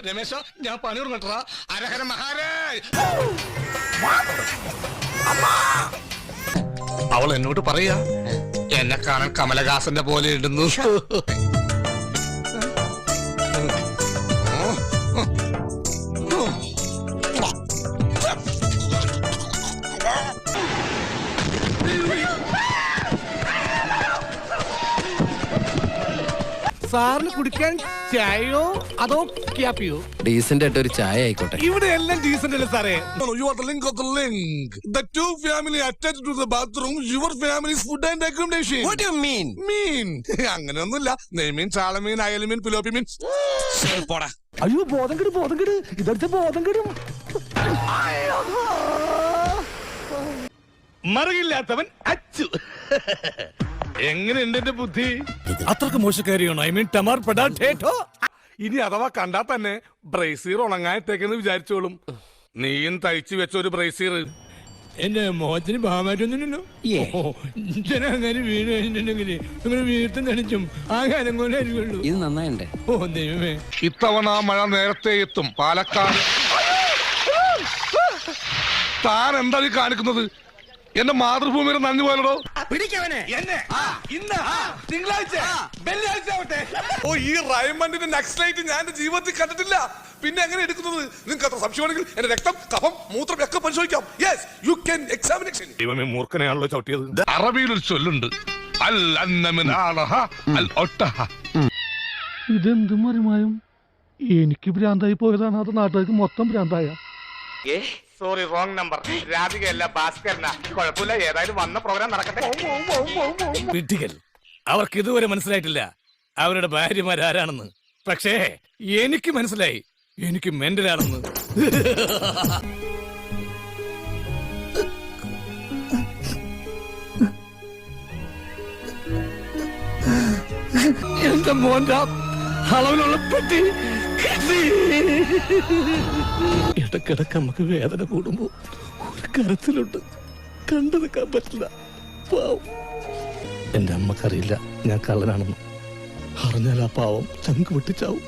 രമേശ ഞാൻ പണി ഉറങ്ങട്ടാ. അരഹര മഹാരാജ്. അവൾ എന്നോട് പറയാ എന്നെ കാണാൻ കമലഹാസന്റെ പോലെ ഇടുന്നു. സാറിന് കുടിക്കാൻ ചായയോ അതോ ക്യാപ്പിയോ? ഡീസന്റ് ആയിട്ട് ഒരു ചായ ആയിക്കോട്ടെ. ഇവിടെ എല്ലാം ഡീസന്റ് അല്ലേ സാറേ? You are the link of the link. The two family attached to the bathroom. Your family's food and accommodation. What do you mean? അങ്ങനെയൊന്നുമില്ല. നെയ്മീൻ, ചാളമീൻ, അയലമീൻ, പിലോപ്പി മീൻ. പോടാ. അയ്യോ ബോധം കെടും ഇതടുത്ത ബോധം കെടും. മറുകില്ലാത്തവൻ അച്ചു. എങ്ങനെയുണ്ട് എന്റെ ബുദ്ധി? അത്രക്ക് മോശക്കാരിയാണോ? I mean ടമാർ പെടാ. ഇനി അഥവാ കണ്ടാ തന്നെ ബ്രേസീർ ഉണങ്ങായിട്ടേക്കെന്ന് വിചാരിച്ചോളും. നീയും തയ്ച്ചു വെച്ച ഒരു ബ്രേസീർ എന്റെ മോഹത്തിന് ഭാവമായിട്ടൊന്നുമില്ലല്ലോ. അങ്ങനെ വീണ് കഴിഞ്ഞിട്ടുണ്ടെങ്കിൽ നിങ്ങൾ വീർത്തും തണിച്ചും ആ കാലം കൊണ്ട് അരികുള്ളൂ. ഇത് നന്നായിണ്ടേ. ഓ ദൈവമേ, ഇത്തവണ മഴ നേരത്തെ എത്തും. പാലക്കാട് താൻ എന്താ ഈ കാണിക്കുന്നത്? എന്റെ മാതൃഭൂമിയുടെ നന്ദി പോലടോ. പിടിക്കവനെ എന്നെ ഇന്ന് തിങ്കളാഴ്ച വെള്ളിയാഴ്ച ആവട്ടെ. ഓ, ഈ റൈമണ്ടിന്റെ നെക്സ്റ്റ് ഞാൻ എന്റെ ജീവിതത്തിൽ കണ്ടിട്ടില്ല. പിന്നെ എങ്ങനെ എടുക്കുന്നത്? നിങ്ങൾക്ക് അത്ര സംശയമാണെങ്കിൽ എന്റെ രക്തം, കഫം, മൂത്രം ഒക്കെ പരിശോധിക്കാം. Yes, you can examination. ദൈവമേ, മൂർഖനെയാണല്ലോ ചവിട്ടിയത്. അറബിയിൽ ഒരു ചൊല്ലുണ്ട്, അൽ അന്നമിൻ ആലഹ അൽ ഒട്ടഹ. ഇതെന്ത് മറിമായും? എനിക്ക് ഭ്രാന്തായി പോയതാണ്, അത് നാട്ടുകാർക്ക് മൊത്തം ഭ്രാന്തായ. Sorry, wrong number. രാധികയല്ല, ഭാസ്കരനാ. കുഴപ്പമില്ല, ഏതായാലും വന്ന പ്രോഗ്രാം നടക്കട്ടെ. വിഡ്ഢികൾ, അവർക്ക് ഇതുവരെ മനസ്സിലായിട്ടില്ല അവരുടെ ഭാര്യമാരാരാണെന്ന്. പക്ഷേ എനിക്ക് മനസ്സിലായി, എനിക്ക് മെന്റലാണെന്ന്. എന്റെ മോന്റെ അളവിലുള്ള പെട്ടി ഇടക്കിടക്ക് നമുക്ക് വേദന കൂടുമ്പോ ഒരു കരച്ചിലുണ്ട്, കണ്ടു നിൽക്കാൻ പറ്റില്ല. എന്റെ അമ്മക്കറിയില്ല ഞാൻ കള്ളനാണെന്ന്. അറിഞ്ഞാൽ ആ പാവം ചങ്ക് പൊട്ടിച്ചാവും.